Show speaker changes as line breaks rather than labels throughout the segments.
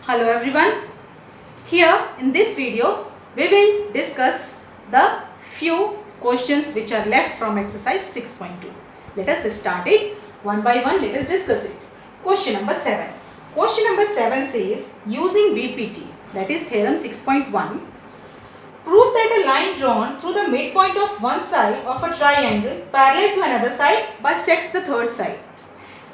Hello everyone. Here in this video we will discuss the few questions which are left from exercise 6.2. Let us start it one by one. Let us discuss it. Question number 7. Question number 7 says using BPT, that is theorem 6.1, prove that a line drawn through the midpoint of one side of a triangle parallel to another side bisects the third side.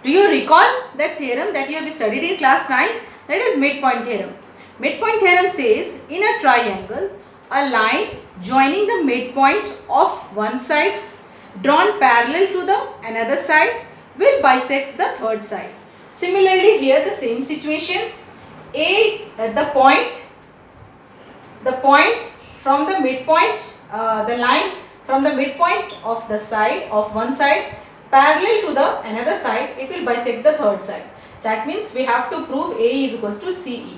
Do you recall that theorem that you have studied in class 9? That is midpoint theorem. Midpoint theorem says in a triangle, a line joining the midpoint of one side drawn parallel to the another side will bisect the third side. Similarly, here the same situation. The point from the midpoint, the line from the midpoint of the side of one side parallel to the another side, it will bisect the third side. That means we have to prove AE is equals to CE.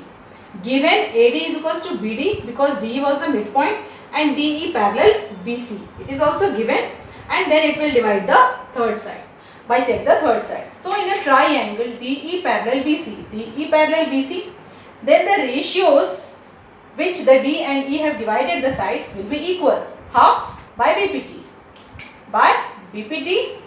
Given AD is equals to BD because DE was the midpoint and DE parallel BC. It is also given, and then it will divide the third side, bisect the third side. So in a triangle DE parallel BC, then the ratios which the D and E have divided the sides will be equal. How? By BPT. By BPT,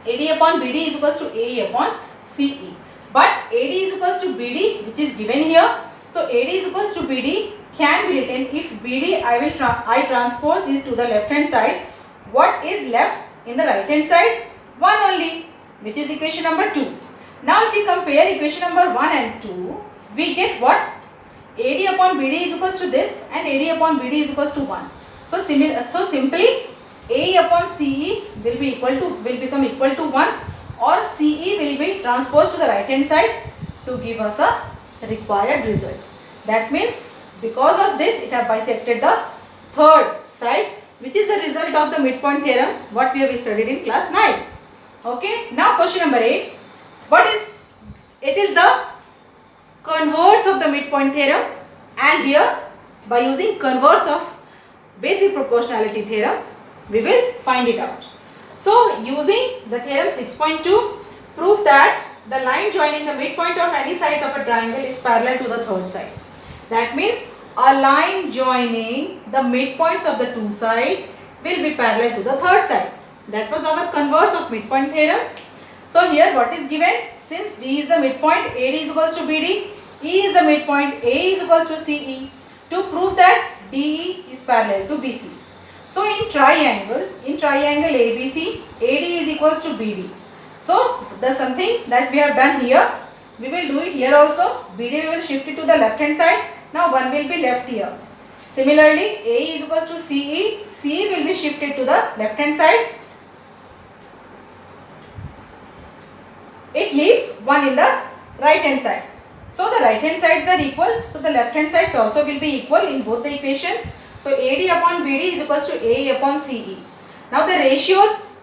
AD upon BD is equals to AE upon CE. But AD is equals to BD, which is given here. So AD is equals to BD can be written, if BD I transpose is to the left hand side, what is left in the right hand side? 1 only, which is equation number 2. Now if we compare equation number 1 and 2, we get what? AD upon BD is equals to this and AD upon BD is equals to 1. So simply AE upon CE will become equal to 1, or CE will be transposed to the right hand side to give us a required result. That means because of this it have bisected the third side, which is the result of the midpoint theorem what we have studied in class 9. Okay. Now question number 8. It is the converse of the midpoint theorem, and here by using converse of basic proportionality theorem we will find it out. So using the theorem 6.2, prove that the line joining the midpoint of any sides of a triangle is parallel to the third side. That means a line joining the midpoints of the two sides will be parallel to the third side. That was our converse of midpoint theorem. So here what is given? Since D is the midpoint, AD is equals to BD, E is the midpoint, AE is equals to CE. To prove that DE is parallel to BC. So in triangle ABC, AD is equals to BD. So the something that we have done here, we will do it here also. BD we will shift it to the left hand side. Now 1 will be left here. Similarly, AE is equals to CE. CE will be shifted to the left hand side. It leaves 1 in the right hand side. So the right hand sides are equal. So the left hand sides also will be equal in both the equations. So AD upon BD is equals to AE upon CE. Now the ratios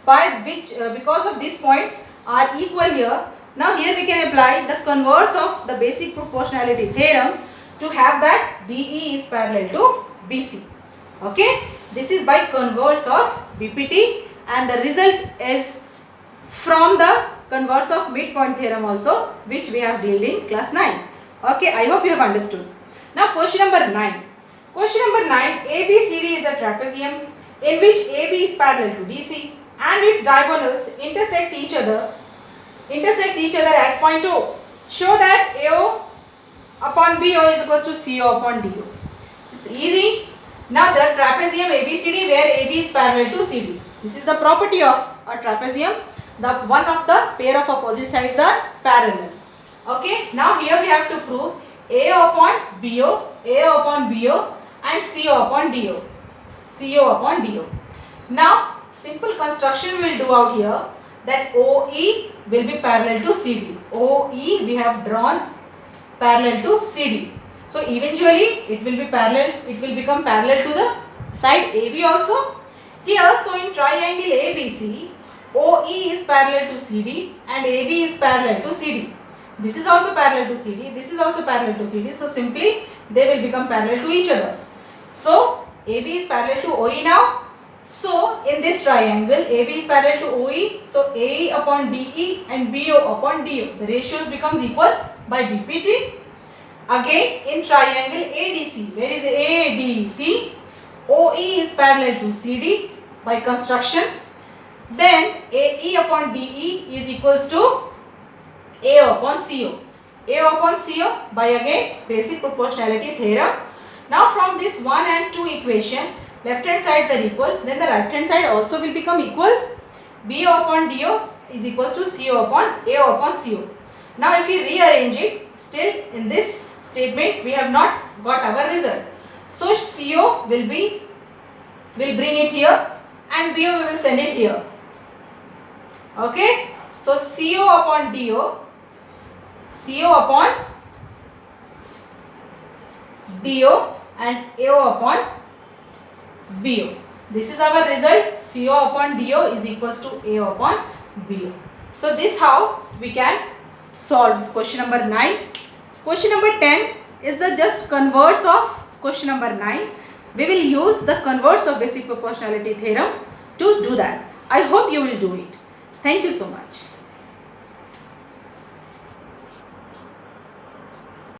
by which because of these points are equal here. Now here we can apply the converse of the basic proportionality theorem to have that DE is parallel to BC. Okay. This is by converse of BPT, and the result is from the converse of midpoint theorem also, which we have dealt in class 9. Okay. I hope you have understood. Now question number 9. Question number 9, ABCD is a trapezium in which AB is parallel to DC and its diagonals intersect each other at point O. Show that AO upon BO is equals to CO upon DO. It's easy. Now the trapezium ABCD where AB is parallel to CD. This is the property of a trapezium. The one of the pair of opposite sides are parallel. Okay. Now here we have to prove AO upon BO and CO upon DO. Now simple construction we will do out here, that OE will be parallel to CD. OE we have drawn parallel to CD. So eventually it will become parallel to the side AB also. Here, so in triangle ABC, OE is parallel to CD and AB is parallel to CD. This is also parallel to CD, this is also parallel to CD. So simply they will become parallel to each other. So AB is parallel to OE now. So in this triangle AB is parallel to OE. So AE upon DE and BO upon DO. The ratios becomes equal by BPT. Again in triangle ADC, where is ADC? OE is parallel to CD by construction. Then AE upon BE is equals to A upon CO. A upon CO by again basic proportionality theorem. Now from this 1 and 2 equation, left hand sides are equal, then the right hand side also will become equal. BO upon DO is equals to CO upon AO upon CO. Now if we rearrange it, still in this statement we have not got our result. So CO will bring it here and BO we will send it here. Okay. So CO upon DO, CO upon DO and AO upon BO. This is our result. CO upon DO is equals to AO upon BO. So this how we can solve question number 9. Question number 10 is the just converse of question number 9. We will use the converse of basic proportionality theorem to do that. I hope you will do it. Thank you so much.